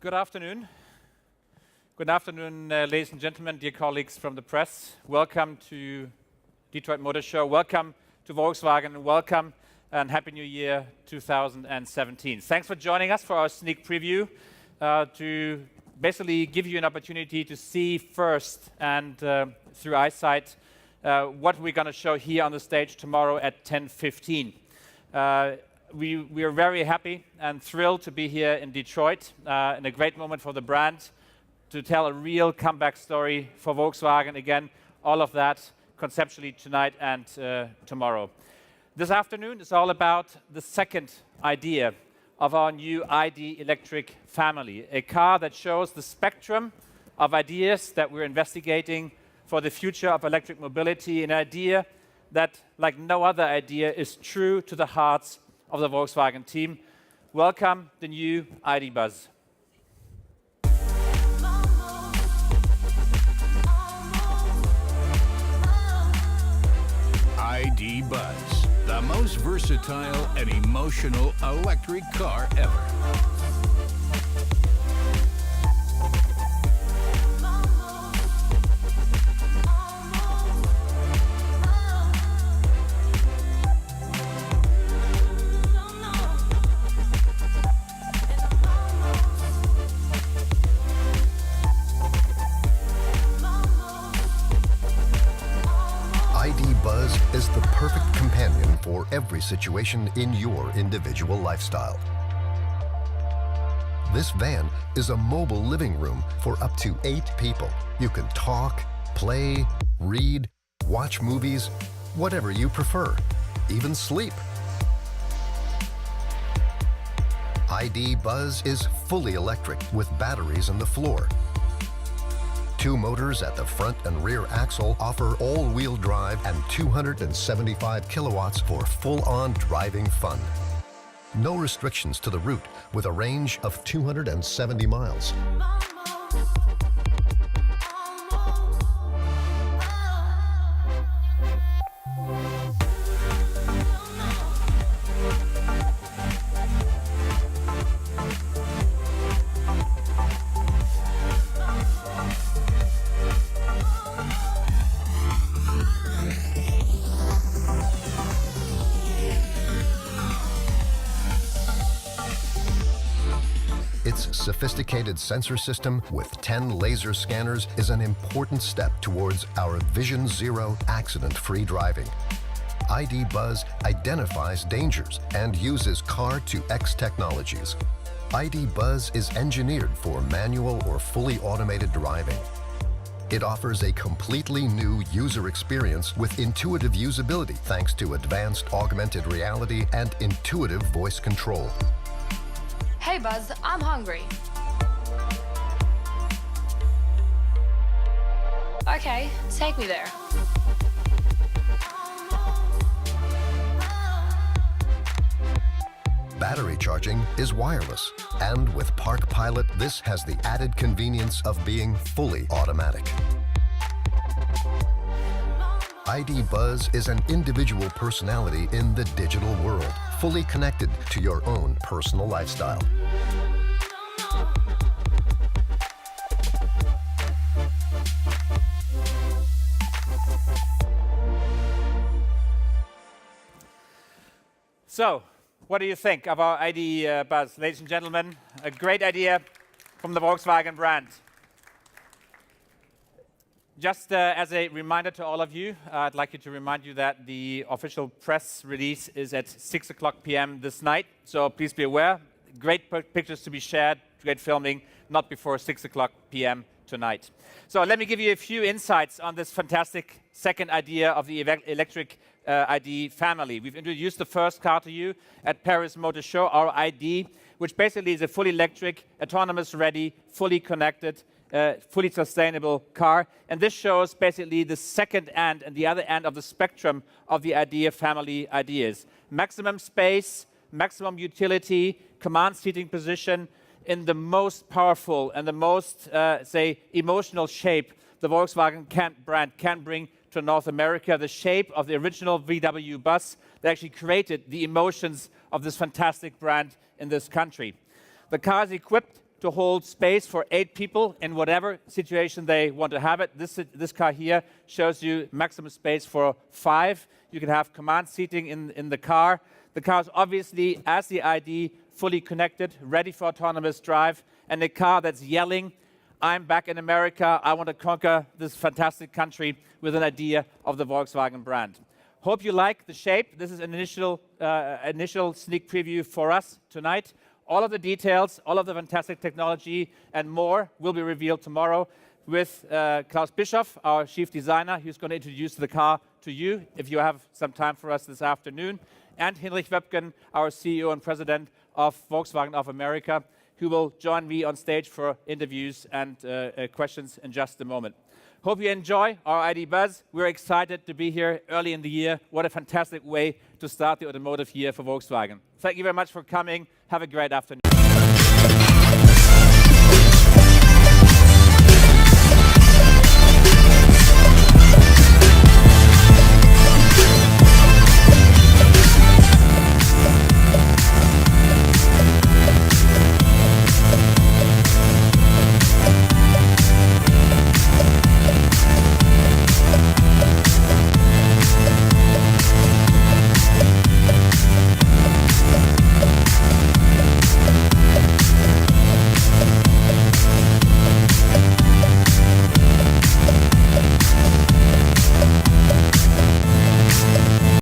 Good afternoon. Good afternoon, ladies and gentlemen, dear colleagues from the press. Welcome to Detroit Motor Show. Welcome to Volkswagen. Welcome and Happy New Year 2017. Thanks for joining us for our sneak preview to basically give you an opportunity to see first and through eyesight what we're going to show here on the stage tomorrow at 10:15. We are very happy and thrilled to be here in Detroit in a great moment for the brand to tell a real comeback story for Volkswagen. Again, all of that conceptually tonight and tomorrow. This afternoon is all about the second idea of our new ID electric family, a car that shows the spectrum of ideas that we're investigating for the future of electric mobility, an idea that, like no other idea, is true to the hearts of the Volkswagen team. Welcome the new ID Buzz. ID Buzz, the most versatile and emotional electric car ever. ID Buzz is the perfect companion for every situation in your individual lifestyle. This van is a mobile living room for up to 8 people. You can talk, play, read, watch movies, whatever you prefer, even sleep. ID Buzz is fully electric with batteries in the floor. 2 motors at the front and rear axle offer all-wheel drive and 275 kilowatts for full-on driving fun. No restrictions to the route with a range of 270 miles. Its sophisticated sensor system with 10 laser scanners is an important step towards our Vision Zero accident-free driving. ID Buzz identifies dangers and uses Car-to-X technologies. ID Buzz is engineered for manual or fully automated driving. It offers a completely new user experience with intuitive usability thanks to advanced augmented reality and intuitive voice control. Hey Buzz, I'm hungry. Okay, take me there. Battery charging is wireless, and with Park Pilot, this has the added convenience of being fully automatic. ID Buzz is an individual personality in the digital world, fully connected to your own personal lifestyle. So, what do you think of our ID Buzz? Ladies and gentlemen, a great idea from the Volkswagen brand. Just as a reminder to all of you, I'd like to remind you that the official press release is at 6 o'clock p.m. this night, so please be aware. Great pictures to be shared, great filming, not before 6 o'clock p.m. tonight. So let me give you a few insights on this fantastic second idea of the electric ID family. We've introduced the first car to you at Paris Motor Show, our ID, which basically is a fully electric, autonomous-ready, fully connected, fully sustainable car. And this shows basically the second end and the other end of the spectrum of the idea family ideas. Maximum space, maximum utility, command seating position in the most powerful and the most, say, emotional shape the Volkswagen brand can bring to North America, the shape of the original VW bus that actually created the emotions of this fantastic brand in this country. The car is equipped to hold space for 8 people in whatever situation they want to have it. This car here shows you maximum space for 5. You can have command seating in the car. The car is obviously, as the ID, fully connected, ready for autonomous drive, and a car that's yelling, I'm back in America, I want to conquer this fantastic country, with an idea of the Volkswagen brand. Hope you like the shape. This is an initial sneak preview for us tonight. All of the details, all of the fantastic technology and more will be revealed tomorrow with Klaus Bischoff, our chief designer, who's going to introduce the car to you if you have some time for us this afternoon, and Hinrich Wöpken, our CEO and president of Volkswagen of America, who will join me on stage for interviews and questions in just a moment. Hope you enjoy our ID Buzz. We're excited to be here early in the year. What a fantastic way to start the automotive year for Volkswagen. Thank you very much for coming. Have a great afternoon.